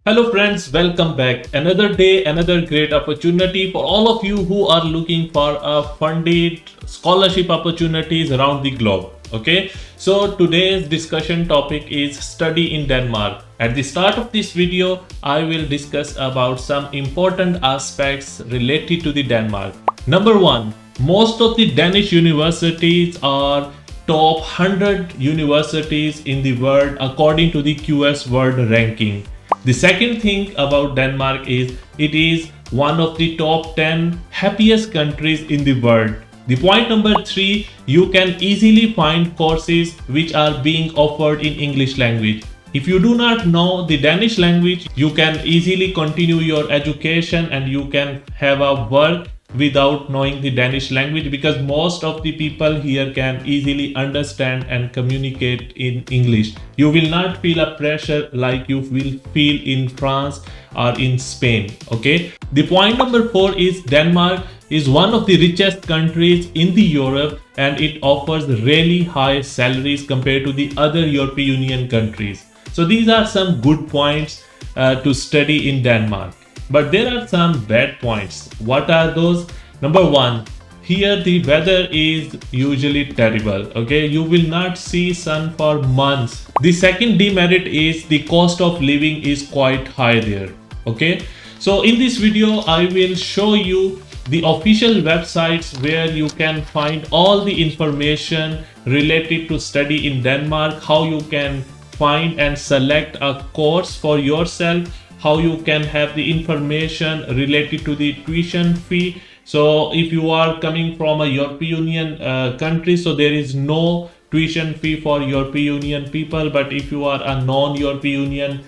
Hello friends, welcome back. Another day, another great opportunity for all of you who are looking for a funded scholarship opportunities around the globe. Okay, so today's discussion topic is study in Denmark. At the start of this video, I will discuss about some important aspects related to the Denmark. Number one, most of the Danish universities are top 100 universities in the world according to the QS World Ranking. The second thing about Denmark is it is one of the top 10 happiest countries in the world. The point number 3, you can easily find courses which are being offered in English language. If you do not know the Danish language, you can easily continue your education and you can have a work without knowing the Danish language, because most of the people here can easily understand and communicate in English. You will not feel a pressure like you will feel in France or in Spain. Okay. The point number 4 is Denmark is one of the richest countries in the Europe and it offers really high salaries compared to the other European Union countries. So these are some good points to study in Denmark. But there are some bad points. What are those? Number 1, here the weather is usually terrible. Okay, you will not see sun for months. The second demerit is the cost of living is quite high there. Okay, so in this video I will show you the official websites where you can find all the information related to study in Denmark, how you can find and select a course for yourself, how you can have the information related to the tuition fee. So if you are coming from a European Union country, so there is no tuition fee for European Union people. But if you are a non-European Union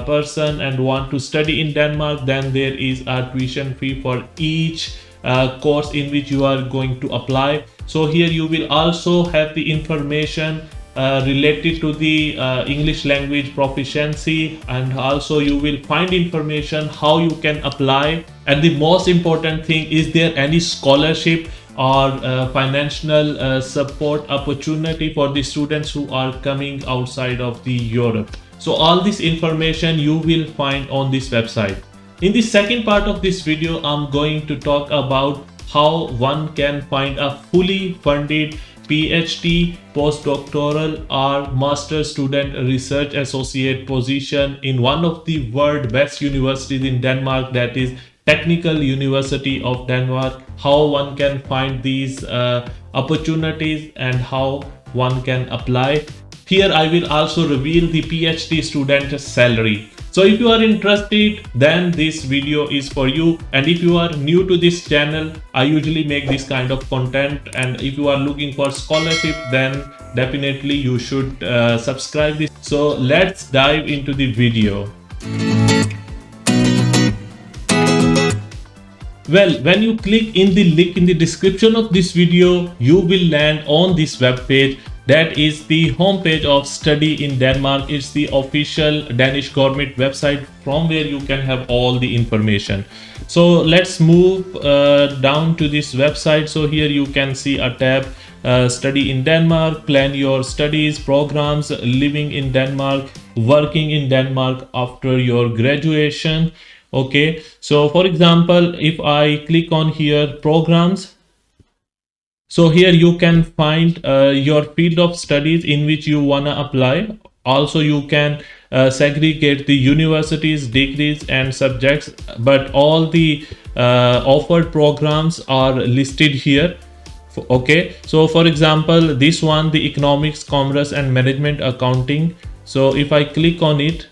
person and want to study in Denmark, then there is a tuition fee for each course in which you are going to apply. So here you will also have the information related to the English language proficiency, and also you will find information how you can apply. And the most important thing, is there any scholarship or financial support opportunity for the students who are coming outside of the Europe. So all this information you will find on this website. In the second part of this video, I'm going to talk about how one can find a fully funded PhD, postdoctoral or master student research associate position in one of the world best universities in Denmark, that is Technical University of Denmark. How one can find these opportunities and how one can apply. Here I will also reveal the PhD student salary. So if you are interested, then this video is for you. And if you are new to this channel, I usually make this kind of content, and if you are looking for scholarship, then definitely you should subscribe this. So let's dive into the video. Well, when you click in the link in the description of this video, you will land on this web page. That is the homepage of Study in Denmark. It's the official Danish government website from where you can have all the information. So let's move down to this website. So here you can see a tab, Study in Denmark, plan your studies, programs, living in Denmark, working in Denmark after your graduation. Okay, so for example, if I click on here, programs. So here you can find your field of studies in which you wanna apply. Also, you can segregate the universities, degrees and subjects, but all the offered programs are listed here. Okay, so for example, this one, the economics, commerce and management accounting. So if I click on it,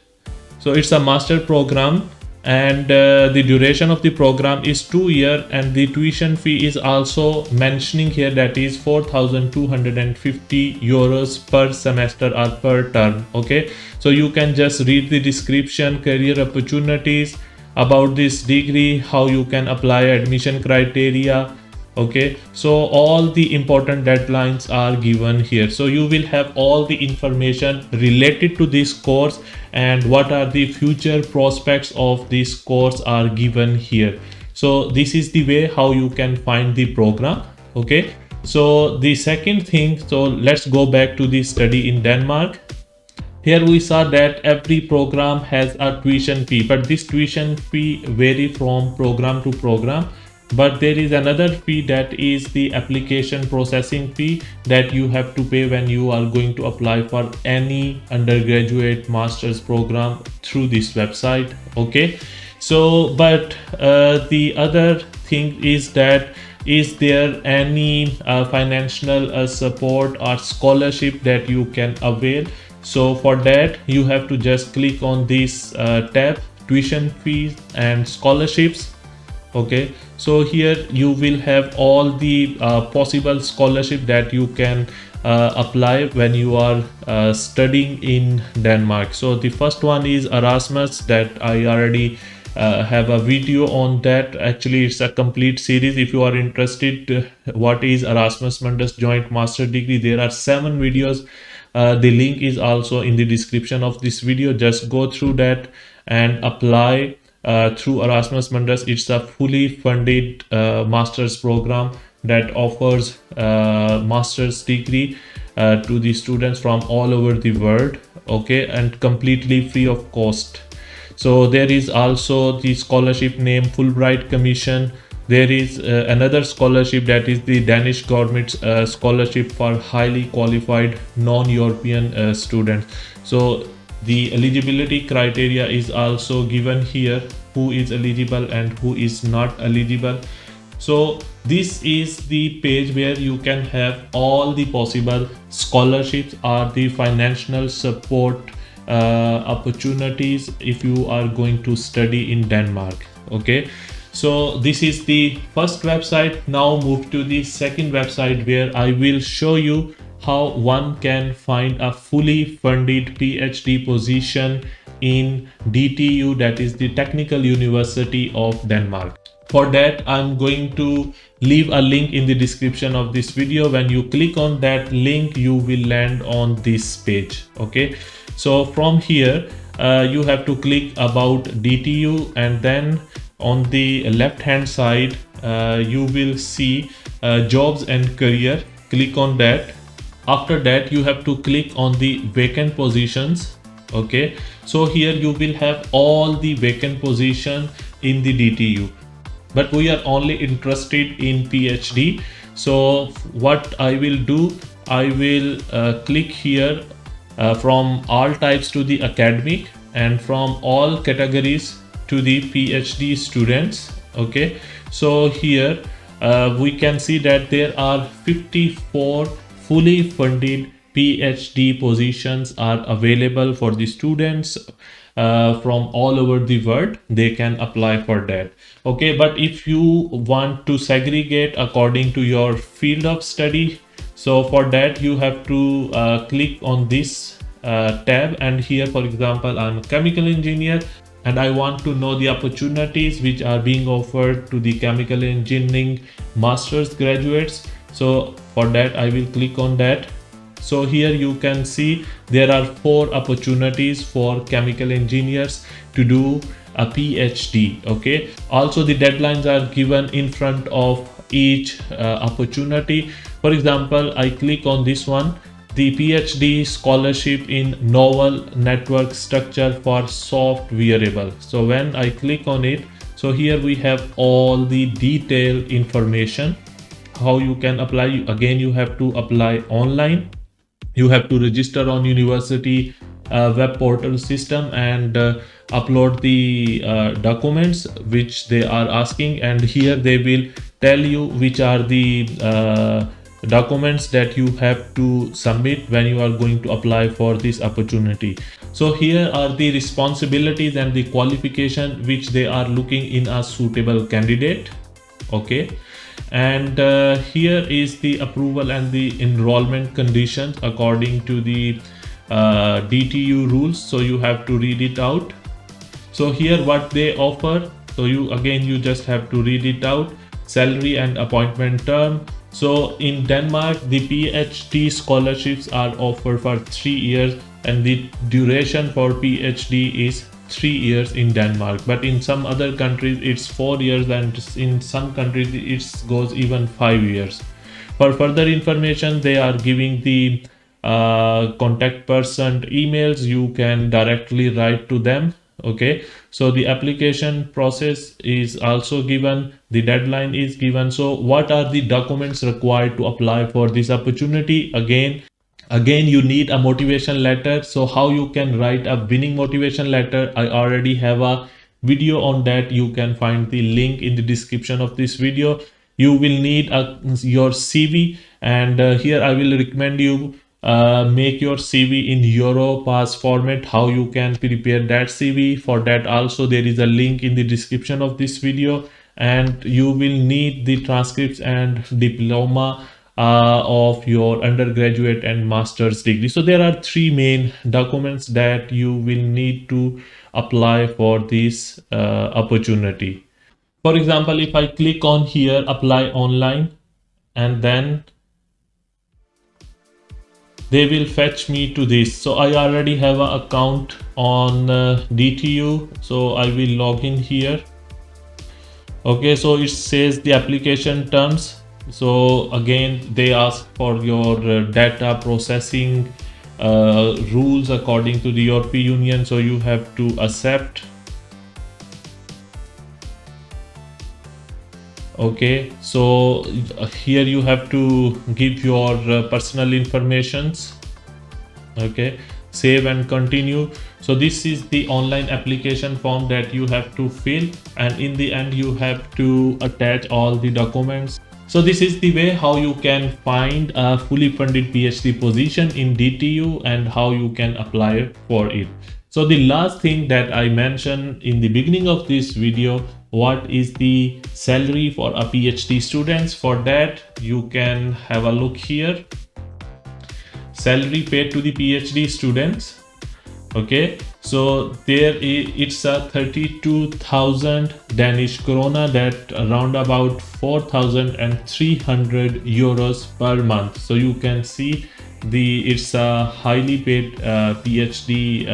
so it's a master program. And the duration of the program is 2 years, and the tuition fee is also mentioning here, that is 4,250 euros per semester or per term. Okay, so you can just read the description, career opportunities about this degree, how you can apply, admission criteria. Okay, so all the important deadlines are given here. So you will have all the information related to this course and what are the future prospects of this course are given here. So this is the way how you can find the program. Okay, so the second thing, so let's go back to the Study in Denmark. here we saw that every program has a tuition fee, but this tuition fee vary from program to program. But there is another fee, that is the application processing fee, that you have to pay when you are going to apply for any undergraduate master's program through this website. Okay, so but the other thing is that, is there any financial support or scholarship that you can avail? So for that you have to just click on this tab, tuition fees and scholarships. Okay, so here you will have all the possible scholarship that you can apply when you are studying in Denmark. So the first one is Erasmus, that I already have a video on that. Actually it's a complete series. If you are interested what is Erasmus Mundus joint master degree, there are 7 videos. The link is also in the description of this video. Just go through that and apply through Erasmus Mundus. It's a fully funded master's program that offers master's degree to the students from all over the world. Okay, and completely free of cost. So there is also the scholarship named Fulbright Commission. There is another scholarship, that is the Danish government's scholarship for highly qualified non-European students. So the eligibility criteria is also given here, who is eligible and who is not eligible. So this is the page where you can have all the possible scholarships or the financial support opportunities if you are going to study in Denmark. Okay, so this is the first website. Now move to the second website, where I will show you how one can find a fully funded PhD position in DTU, that is the Technical University of Denmark. For that I'm going to leave a link in the description of this video. When you click on that link you will land on this page. Okay, so from here you have to click about DTU, and then on the left hand side you will see jobs and career. Click on that. After that you have to click on the vacant positions. Okay, so here you will have all the vacant position in the DTU, but we are only interested in PhD. So what I will do, I will click here from all types to the academic, and from all categories to the PhD students. Okay, so here we can see that there are 54 fully funded PhD positions are available for the students from all over the world. They can apply for that. Okay, but if you want to segregate according to your field of study, so for that you have to click on this tab, and here for example I'm a chemical engineer and I want to know the opportunities which are being offered to the chemical engineering master's graduates. So for that I will click on that. So here you can see there are 4 opportunities for chemical engineers to do a PhD. Okay, also the deadlines are given in front of each opportunity. For example, I click on this one, the PhD scholarship in novel network structure for soft wearable. So when I click on it, so here we have all the detailed information how you can apply. Again, you have to apply online. You have to register on university web portal system and upload the documents which they are asking, and here they will tell you which are the documents that you have to submit when you are going to apply for this opportunity. So here are the responsibilities and the qualification which they are looking in a suitable candidate. Okay, and here is the approval and the enrollment conditions according to the DTU rules. So you have to read it out. So here what they offer, so you just have to read it out. Salary and appointment term. So in Denmark the PhD scholarships are offered for 3 years, and the duration for PhD is 3 years in Denmark, but in some other countries it's 4 years, and in some countries it goes even 5 years. For further information they are giving the contact person emails, you can directly write to them. Okay, so the application process is also given, the deadline is given. So what are the documents required to apply for this opportunity? Again, you need a motivation letter. So how you can write a winning motivation letter, I already have a video on that. You can find the link in the description of this video. You will need your CV, and here I will recommend you make your CV in Europass format. How you can prepare that CV, for that also there is a link in the description of this video. And you will need the transcripts and diploma of your undergraduate and master's degree. So there are three main documents that you will need to apply for this opportunity. For example, if I click on here, apply online, and then they will fetch me to this. So I already have an account on DTU, so I will log in here. Okay, so it says the application terms. So again, they ask for your data processing rules according to the European Union, so you have to accept. Okay, so here you have to give your personal informations. Okay, save and continue. So this is the online application form that you have to fill, and in the end you have to attach all the documents. So this is the way how you can find a fully funded PhD position in DTU and how you can apply for it. So the last thing that I mentioned in the beginning of this video, what is the salary for a PhD students? For that you can have a look here. Salary paid to the PhD students. Okay, so it's a 32,000 Danish krona, that around about 4,300 euros per month. So you can see it's a highly paid PhD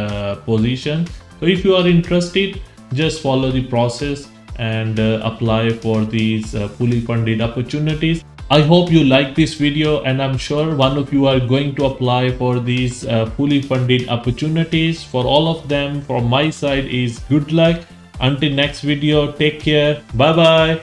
position. So if you are interested, just follow the process and apply for these fully funded opportunities. I hope you like this video, and I'm sure one of you are going to apply for these fully funded opportunities. For all of them, from my side is good luck. Until next video, take care. Bye bye.